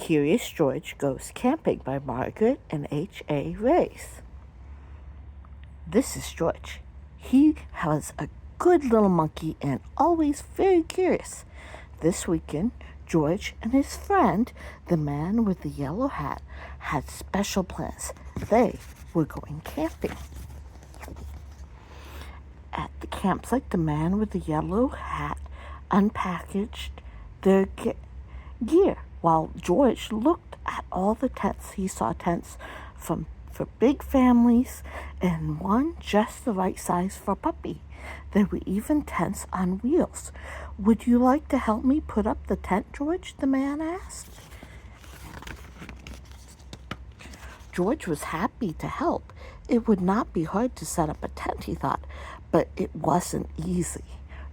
Curious George Goes Camping by Margaret and H.A. Race. This is George. He was a good little monkey and always very curious. This weekend, George and his friend, the man with the yellow hat, had special plans. They were going camping. At the campsite, the man with the yellow hat unpackaged their gear. While George looked at all the tents, he saw tents for big families and one just the right size for a puppy. There were even tents on wheels. "Would you like to help me put up the tent, George?" the man asked. George was happy to help. It would not be hard to set up a tent, he thought, but it wasn't easy.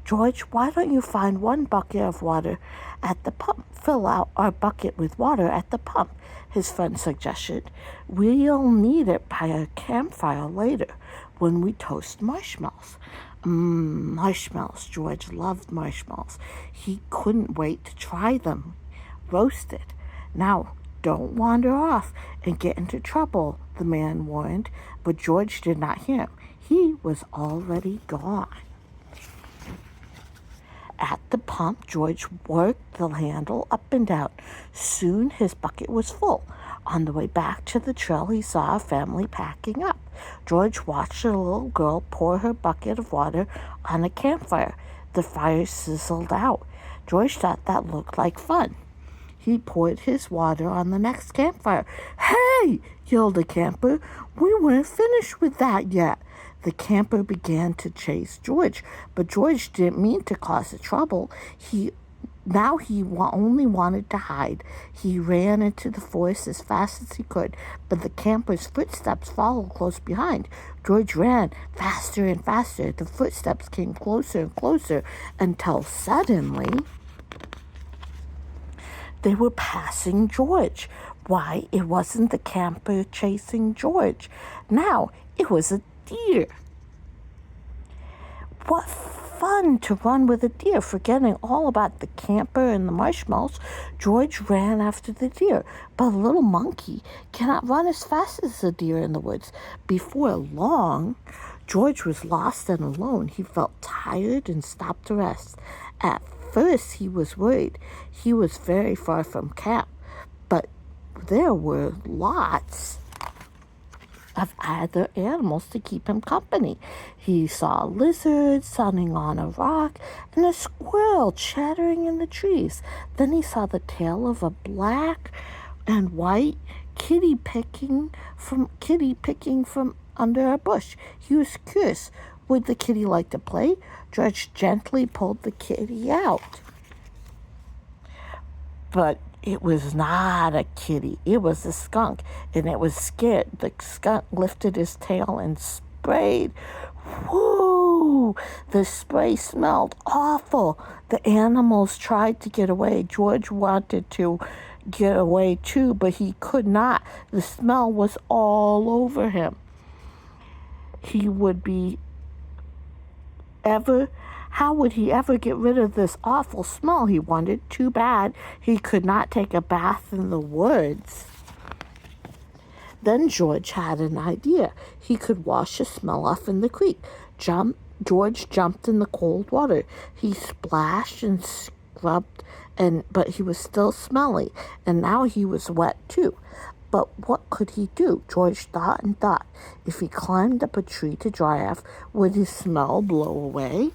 "George, why don't you find one bucket of water at the pump? Fill out our bucket with water at the pump," his friend suggested. "We'll need it by a campfire later when we toast marshmallows." Marshmallows. George loved marshmallows. He couldn't wait to try them. Roasted. "Now, don't wander off and get into trouble," the man warned, but George did not hear him. He was already gone. At the pump, George worked the handle up and down. Soon his bucket was full. On the way back to the trail, he saw a family packing up. George watched a little girl pour her bucket of water on a campfire. The fire sizzled out. George thought that looked like fun. He poured his water on the next campfire. "Hey!" yelled a camper. "We weren't finished with that yet." The camper began to chase George, but George didn't mean to cause trouble. He only wanted to hide. He ran into the forest as fast as he could, but the camper's footsteps followed close behind. George ran faster and faster. The footsteps came closer and closer until suddenly they were passing George. Why, it wasn't the camper chasing George. Now it was a deer. What fun to run with a deer. Forgetting all about the camper and the marshmallows, George ran after the deer. But a little monkey cannot run as fast as a deer in the woods. Before long, George was lost and alone. He felt tired and stopped to rest. At first, he was worried. He was very far from camp, but there were lots of other animals to keep him company. He saw a lizard sunning on a rock and a squirrel chattering in the trees. Then he saw the tail of a black and white kitty picking from under a bush. He was curious. Would the kitty like to play? George gently pulled the kitty out. But it was not a kitty. It was a skunk, and it was scared. The skunk lifted his tail and sprayed. Whoo! The spray smelled awful. The animals tried to get away. George wanted to get away too, but he could not. The smell was all over him. How would he ever get rid of this awful smell? He wondered. Too bad he could not take a bath in the woods. Then George had an idea. He could wash the smell off in the creek. George jumped in the cold water. He splashed and scrubbed, but he was still smelly, and now he was wet too. But what could he do? George thought and thought. If he climbed up a tree to dry off, would his smell blow away?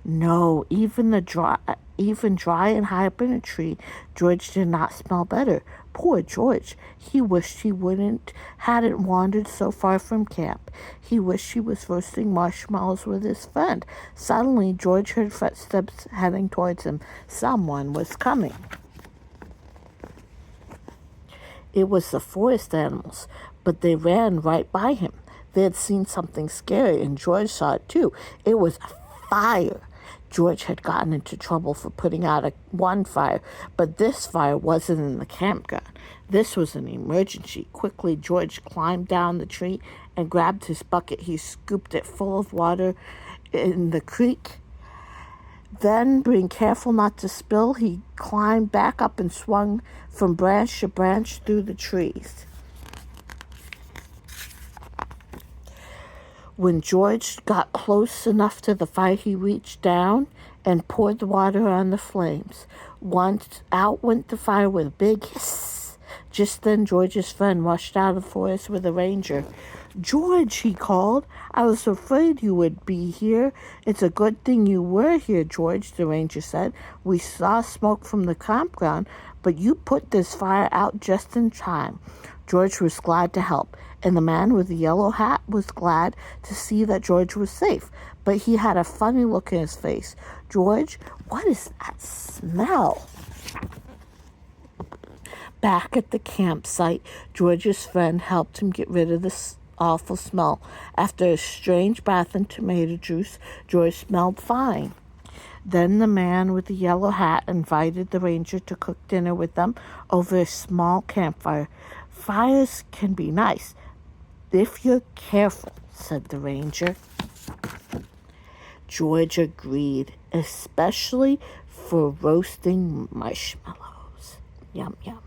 No, even dry and high up in a tree, George did not smell better. Poor George. He wished he hadn't wandered so far from camp. He wished he was roasting marshmallows with his friend. Suddenly, George heard footsteps heading towards him. Someone was coming. It was the forest animals, but they ran right by him. They had seen something scary, and George saw it too. It was a fire. George had gotten into trouble for putting out one fire, but this fire wasn't in the campground. This was an emergency. Quickly, George climbed down the tree and grabbed his bucket. He scooped it full of water in the creek. Then, being careful not to spill, he climbed back up and swung from branch to branch through the trees. When George got close enough to the fire, he reached down and poured the water on the flames. Once out went the fire with a big hiss. Just then, George's friend rushed out of the forest with a ranger. "George," he called, "I was afraid you would be here." "It's a good thing you were here, George," the ranger said. "We saw smoke from the campground, but you put this fire out just in time." George was glad to help, and the man with the yellow hat was glad to see that George was safe, but he had a funny look in his face. "George, what is that smell?" Back at the campsite, George's friend helped him get rid of this awful smell. After a strange bath in tomato juice, George smelled fine. Then the man with the yellow hat invited the ranger to cook dinner with them over a small campfire. "Fires can be nice if you're careful," said the ranger. George agreed, especially for roasting marshmallows. Yum, yum.